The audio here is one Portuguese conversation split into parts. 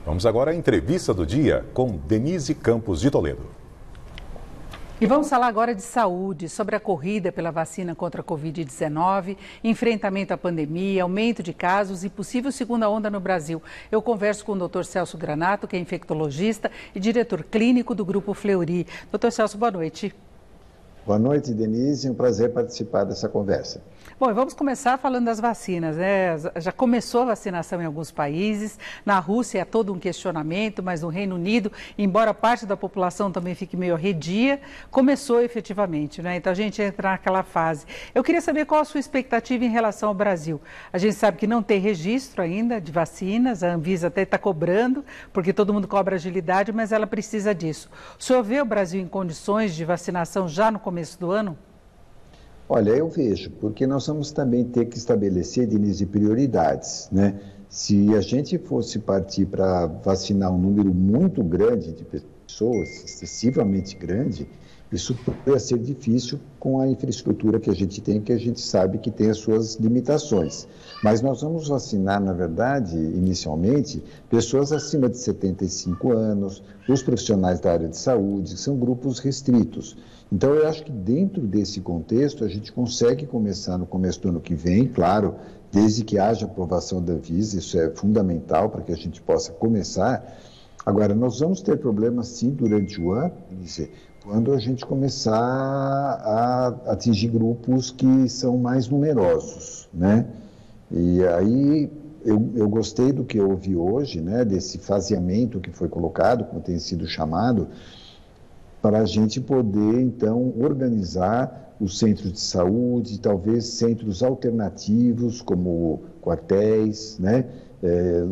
Vamos agora à entrevista do dia com Denise Campos de Toledo. E vamos falar agora de saúde, sobre a corrida pela vacina contra a Covid-19, enfrentamento à pandemia, aumento de casos e possível segunda onda no Brasil. Eu converso com o Dr. Celso Granato, que é infectologista e diretor clínico do Grupo Fleury. Dr. Celso, boa noite. Boa noite, Denise. É um prazer participar dessa conversa. Bom, e vamos começar falando das vacinas, né? Já começou a vacinação em alguns países. Na Rússia é todo um questionamento, mas no Reino Unido, embora parte da população também fique meio arredia, começou efetivamente, né? Então a gente entra naquela fase. Eu queria saber qual a sua expectativa em relação ao Brasil. A gente sabe que não tem registro ainda de vacinas, a Anvisa até está cobrando, porque todo mundo cobra agilidade, mas ela precisa disso. O senhor vê o Brasil em condições de vacinação já no começo do ano? Olha, eu vejo, porque nós vamos também ter que estabelecer, Denise, prioridades, né? Se a gente fosse partir para vacinar um número muito grande de pessoas, excessivamente grande, isso poderia ser difícil com a infraestrutura que a gente tem, que a gente sabe que tem as suas limitações. Mas nós vamos vacinar, na verdade, inicialmente, pessoas acima de 75 anos, os profissionais da área de saúde, que são grupos restritos. Então, eu acho que dentro desse contexto, a gente consegue começar no começo do ano que vem, claro, desde que haja aprovação da Anvisa, isso é fundamental para que a gente possa começar. Agora, nós vamos ter problemas, sim, durante o ano, quando a gente começar a atingir grupos que são mais numerosos, né? E aí, eu gostei do que eu ouvi hoje, né, desse faseamento que foi colocado, como tem sido chamado, para a gente poder, então, organizar os centros de saúde, talvez centros alternativos, como quartéis, né?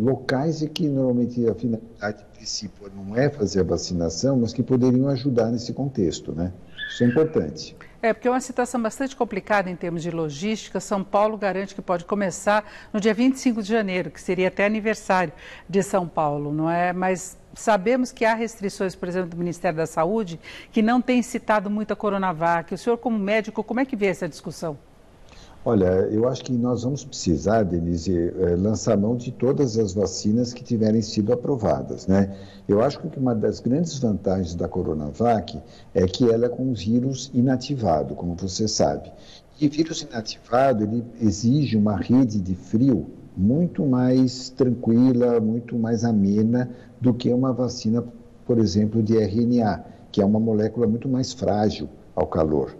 Locais em que normalmente a finalidade principal não é fazer a vacinação, mas que poderiam ajudar nesse contexto, né? Isso é importante. Porque é uma situação bastante complicada em termos de logística. São Paulo garante que pode começar no dia 25 de janeiro, que seria até aniversário de São Paulo, não é? Mas sabemos que há restrições, por exemplo, do Ministério da Saúde, que não tem citado muito a Coronavac. O senhor, como médico, como é que vê essa discussão? Olha, eu acho que nós vamos precisar, Denise, lançar mão de todas as vacinas que tiverem sido aprovadas, né? Eu acho que uma das grandes vantagens da Coronavac é que ela é com um vírus inativado, como você sabe. E vírus inativado, ele exige uma rede de frio muito mais tranquila, muito mais amena do que uma vacina, por exemplo, de RNA, que é uma molécula muito mais frágil ao calor.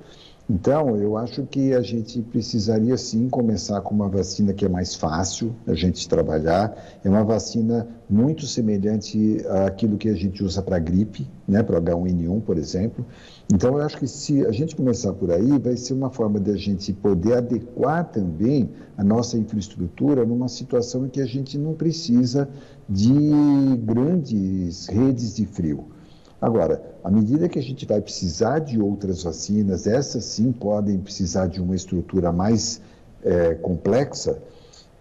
Então, eu acho que a gente precisaria sim começar com uma vacina que é mais fácil a gente trabalhar. É uma vacina muito semelhante àquilo que a gente usa para gripe, né, para H1N1, por exemplo. Então, eu acho que se a gente começar por aí, vai ser uma forma de a gente poder adequar também a nossa infraestrutura numa situação em que a gente não precisa de grandes redes de frio. Agora, à medida que a gente vai precisar de outras vacinas, essas sim podem precisar de uma estrutura mais complexa,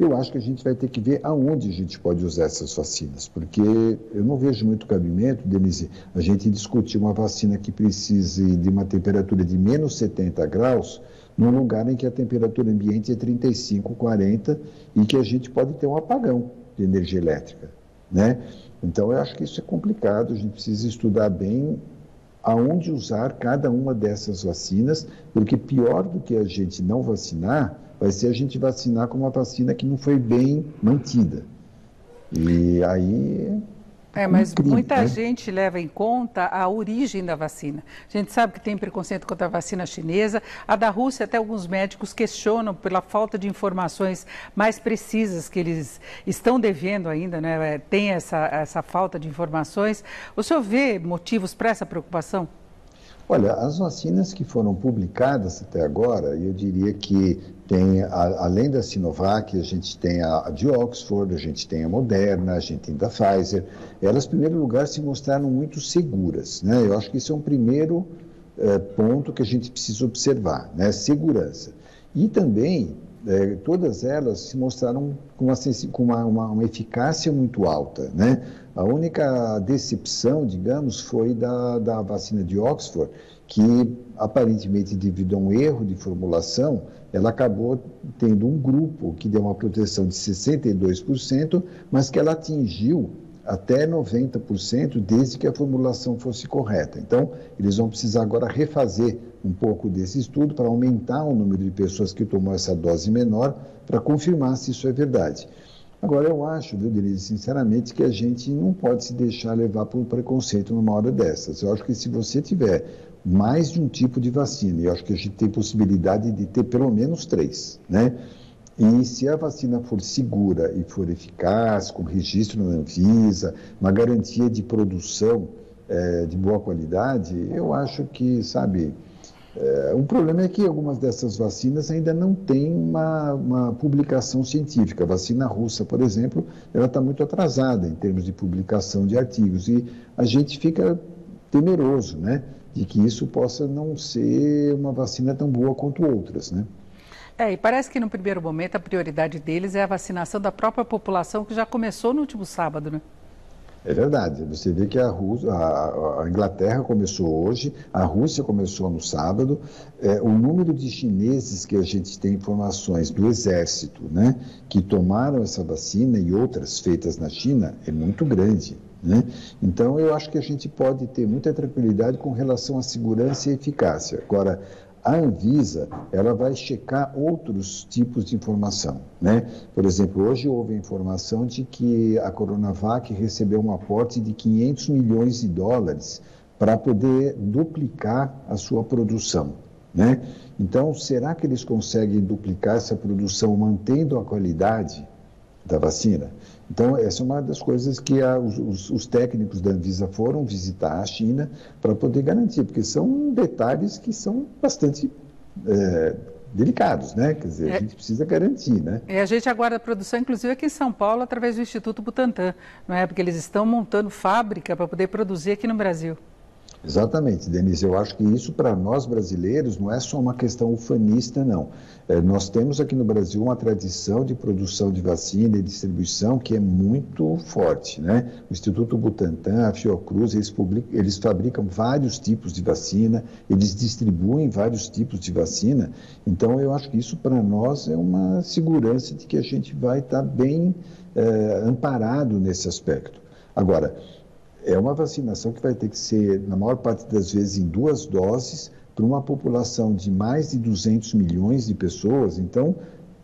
eu acho que a gente vai ter que ver aonde a gente pode usar essas vacinas, porque eu não vejo muito cabimento, Denise, a gente discutir uma vacina que precise de uma temperatura de menos 70 graus, num lugar em que a temperatura ambiente é 35, 40 e que a gente pode ter um apagão de energia elétrica, né? Então, eu acho que isso é complicado, a gente precisa estudar bem aonde usar cada uma dessas vacinas, porque pior do que a gente não vacinar, vai ser a gente vacinar com uma vacina que não foi bem mantida. E aí... mas muita gente leva em conta a origem da vacina. A gente sabe que tem preconceito contra a vacina chinesa. A da Rússia, até alguns médicos questionam pela falta de informações mais precisas que eles estão devendo ainda, né? Tem essa falta de informações. O senhor vê motivos para essa preocupação? Olha, as vacinas que foram publicadas até agora, eu diria que tem, além da Sinovac, a gente tem a de Oxford, a gente tem a Moderna, a gente tem da Pfizer. Elas, em primeiro lugar, se mostraram muito seguras, né? Eu acho que isso é um primeiro ponto que a gente precisa observar, né? Segurança. E também, todas elas se mostraram com uma eficácia muito alta, né? A única decepção, digamos, foi da vacina de Oxford, que aparentemente devido a um erro de formulação, ela acabou tendo um grupo que deu uma proteção de 62%, mas que ela atingiu até 90%, desde que a formulação fosse correta. Então, eles vão precisar agora refazer um pouco desse estudo para aumentar o número de pessoas que tomam essa dose menor, para confirmar se isso é verdade. Agora, eu acho, viu, Denise, sinceramente, que a gente não pode se deixar levar por um preconceito numa hora dessas. Eu acho que se você tiver mais de um tipo de vacina, eu acho que a gente tem possibilidade de ter pelo menos 3, né? E se a vacina for segura e for eficaz, com registro na Anvisa, uma garantia de produção de boa qualidade, eu acho que, sabe, o problema é que algumas dessas vacinas ainda não têm uma publicação científica. A vacina russa, por exemplo, ela está muito atrasada em termos de publicação de artigos e a gente fica temeroso, né, de que isso possa não ser uma vacina tão boa quanto outras, né? E parece que no primeiro momento a prioridade deles é a vacinação da própria população, que já começou no último sábado, né? É verdade. Você vê que a Inglaterra começou hoje, a Rússia começou no sábado. O número de chineses que a gente tem informações do exército, né, que tomaram essa vacina e outras feitas na China é muito grande, né? Então, eu acho que a gente pode ter muita tranquilidade com relação à segurança e eficácia. Agora, a Anvisa, ela vai checar outros tipos de informação, né? Por exemplo, hoje houve a informação de que a Coronavac recebeu um aporte de 500 milhões de dólares para poder duplicar a sua produção, né? Então, será que eles conseguem duplicar essa produção mantendo a qualidade da vacina? Então, essa é uma das coisas que os técnicos da Anvisa foram visitar a China para poder garantir, porque são detalhes que são bastante delicados, né? Quer dizer, a gente precisa garantir, né? E a gente aguarda a produção, inclusive aqui em São Paulo, através do Instituto Butantan, não é? Porque eles estão montando fábrica para poder produzir aqui no Brasil. Exatamente, Denise. Eu acho que isso, para nós brasileiros, não é só uma questão ufanista, não. Nós temos aqui no Brasil uma tradição de produção de vacina e distribuição que é muito forte, né? O Instituto Butantan, a Fiocruz, eles fabricam vários tipos de vacina, eles distribuem vários tipos de vacina. Então, eu acho que isso, para nós, é uma segurança de que a gente vai estar bem amparado nesse aspecto. Agora, é uma vacinação que vai ter que ser, na maior parte das vezes, em 2 doses, para uma população de mais de 200 milhões de pessoas. Então,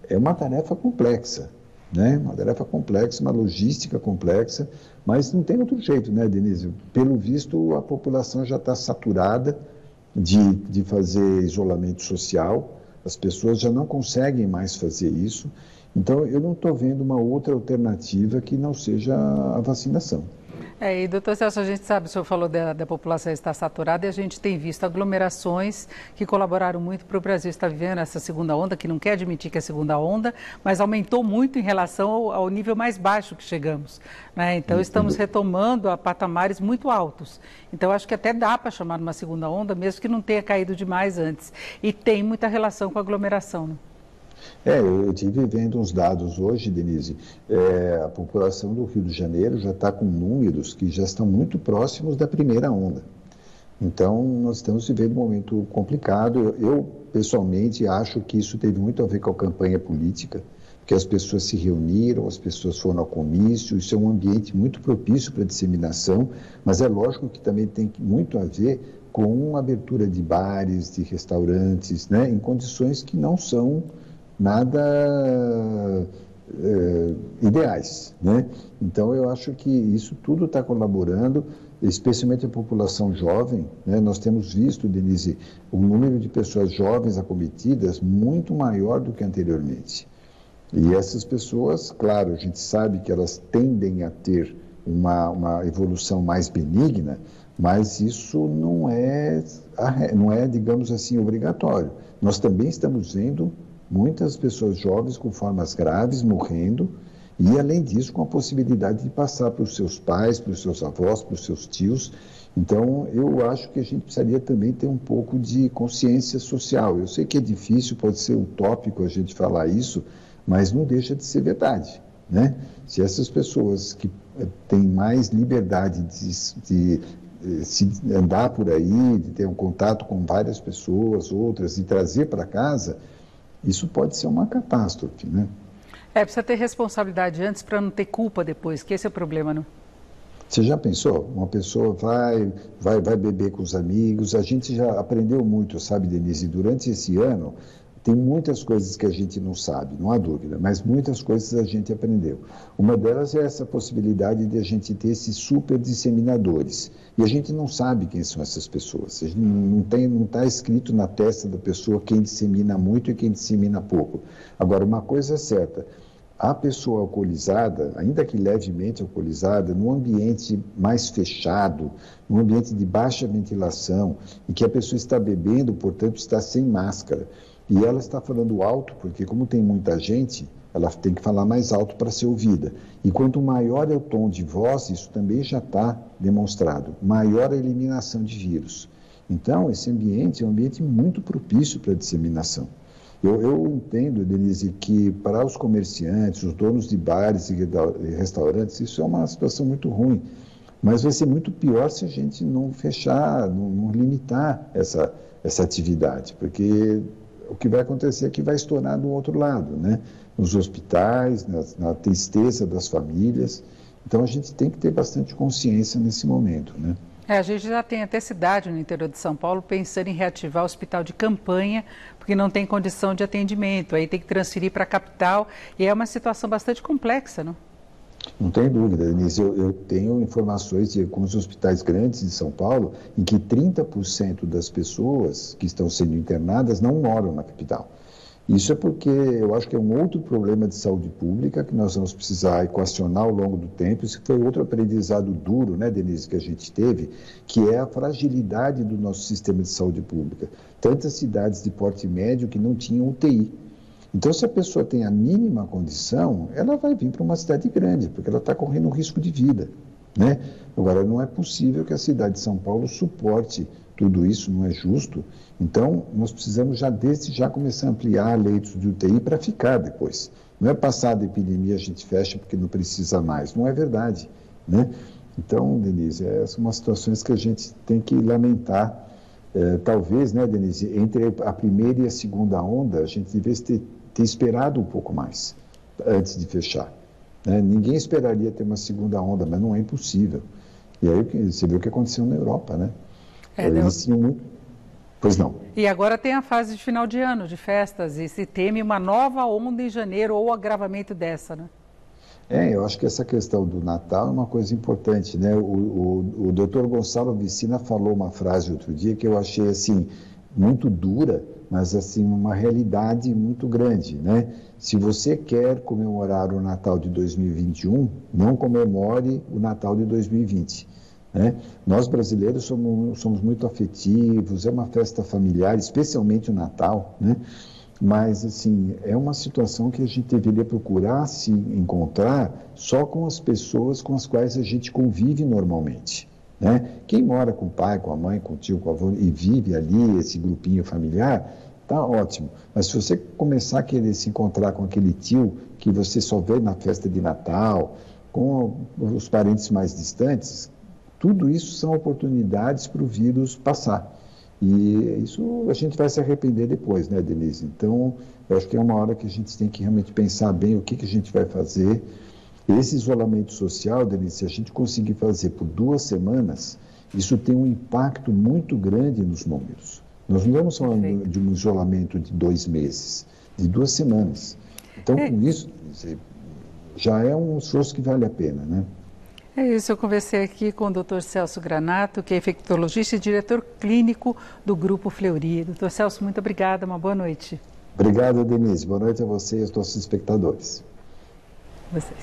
é uma tarefa complexa, né? Uma tarefa complexa, uma logística complexa, mas não tem outro jeito, né, Denise? Pelo visto, a população já está saturada de fazer isolamento social, as pessoas já não conseguem mais fazer isso. Então, eu não estou vendo uma outra alternativa que não seja a vacinação. E doutor Celso, a gente sabe, o senhor falou da população estar saturada e a gente tem visto aglomerações que colaboraram muito para o Brasil estar vivendo essa segunda onda, que não quer admitir que é segunda onda, mas aumentou muito em relação ao nível mais baixo que chegamos, né? Então, estamos retomando a patamares muito altos. Então, acho que até dá para chamar de uma segunda onda, mesmo que não tenha caído demais antes. E tem muita relação com a aglomeração, né? Eu estive vendo uns dados hoje, Denise. A população do Rio de Janeiro já está com números que já estão muito próximos da primeira onda. Então, nós estamos vivendo um momento complicado. Eu, pessoalmente, acho que isso teve muito a ver com a campanha política, porque as pessoas se reuniram, as pessoas foram ao comício. Isso é um ambiente muito propício para a disseminação, mas é lógico que também tem muito a ver com a abertura de bares, de restaurantes, né, em condições que não são nada ideais, né? Então, eu acho que isso tudo está colaborando, especialmente a população jovem, né? Nós temos visto, Denise, o número de pessoas jovens acometidas muito maior do que anteriormente. E essas pessoas, claro, a gente sabe que elas tendem a ter uma evolução mais benigna, mas isso não é, digamos assim, obrigatório. Nós também estamos vendo muitas pessoas jovens com formas graves morrendo e, além disso, com a possibilidade de passar para os seus pais, para os seus avós, para os seus tios. Então, eu acho que a gente precisaria também ter um pouco de consciência social. Eu sei que é difícil, pode ser utópico a gente falar isso, mas não deixa de ser verdade, né? Se essas pessoas que têm mais liberdade de se andar por aí, de ter um contato com várias pessoas, outras, e trazer para casa, isso pode ser uma catástrofe, né? Precisa ter responsabilidade antes para não ter culpa depois, que esse é o problema, não? Você já pensou? Uma pessoa vai beber com os amigos. A gente já aprendeu muito, sabe, Denise? Durante esse ano, tem muitas coisas que a gente não sabe, não há dúvida, mas muitas coisas a gente aprendeu. Uma delas é essa possibilidade de a gente ter esses super disseminadores. E a gente não sabe quem são essas pessoas. A gente não está escrito na testa da pessoa quem dissemina muito e quem dissemina pouco. Agora, uma coisa é certa. A pessoa alcoolizada, ainda que levemente alcoolizada, num ambiente mais fechado, num ambiente de baixa ventilação, em que a pessoa está bebendo, portanto, está sem máscara, e ela está falando alto, porque como tem muita gente, ela tem que falar mais alto para ser ouvida. E quanto maior é o tom de voz, isso também já está demonstrado, maior a eliminação de vírus. Então, esse ambiente é um ambiente muito propício para a disseminação. Eu entendo, Denise, que para os comerciantes, os donos de bares e restaurantes, isso é uma situação muito ruim. Mas vai ser muito pior se a gente não fechar, não limitar essa atividade, porque o que vai acontecer é que vai estourar do outro lado, né? Nos hospitais, na tristeza das famílias. Então, a gente tem que ter bastante consciência nesse momento, né? A gente já tem até cidade no interior de São Paulo pensando em reativar o hospital de campanha, porque não tem condição de atendimento, aí tem que transferir para a capital, e é uma situação bastante complexa, não? Não tem dúvida, Denise. Eu tenho informações de alguns hospitais grandes de São Paulo em que 30% das pessoas que estão sendo internadas não moram na capital. Isso é porque eu acho que é um outro problema de saúde pública que nós vamos precisar equacionar ao longo do tempo. Isso foi outro aprendizado duro, né, Denise, que a gente teve, que é a fragilidade do nosso sistema de saúde pública. Tantas cidades de porte médio que não tinham UTI. Então, se a pessoa tem a mínima condição, ela vai vir para uma cidade grande, porque ela está correndo um risco de vida, né? Agora, não é possível que a cidade de São Paulo suporte tudo isso, não é justo. Então, nós precisamos desde já começar a ampliar leitos de UTI para ficar depois. Não é passar da epidemia a gente fecha porque não precisa mais. Não é verdade, né? Então, Denise, essas são umas situações que a gente tem que lamentar. Talvez, né, Denise, entre a primeira e a segunda onda, a gente devesse ter esperado um pouco mais antes de fechar, né? Ninguém esperaria ter uma segunda onda, mas não é impossível. E aí você viu o que aconteceu na Europa, né? Eles tinham muito... Pois não. E agora tem a fase de final de ano, de festas, e se teme uma nova onda em janeiro ou agravamento dessa, né? Eu acho que essa questão do Natal é uma coisa importante, né? O doutor Gonçalo Vicina falou uma frase outro dia que eu achei, assim, muito dura, mas, assim, uma realidade muito grande, né? Se você quer comemorar o Natal de 2021, não comemore o Natal de 2020. Né? Nós brasileiros somos muito afetivos, é uma festa familiar, especialmente o Natal, né? Mas, assim, é uma situação que a gente deveria procurar se encontrar só com as pessoas com as quais a gente convive normalmente, né? Quem mora com o pai, com a mãe, com o tio, com o avô e vive ali, esse grupinho familiar, tá ótimo. Mas se você começar a querer se encontrar com aquele tio que você só vê na festa de Natal, com os parentes mais distantes, tudo isso são oportunidades para o vírus passar. E isso a gente vai se arrepender depois, né, Denise? Então, eu acho que é uma hora que a gente tem que realmente pensar bem o que a gente vai fazer. Esse isolamento social, Denise, se a gente conseguir fazer por 2 semanas, isso tem um impacto muito grande nos números. Nós não estamos falando de um isolamento de 2 meses, de 2 semanas. Então, com isso, já é um esforço que vale a pena, né? É isso, eu conversei aqui com o Dr. Celso Granato, que é infectologista e diretor clínico do Grupo Fleury. Dr. Celso, muito obrigada, uma boa noite. Obrigado, Denise. Boa noite a você e aos nossos espectadores. Vocês.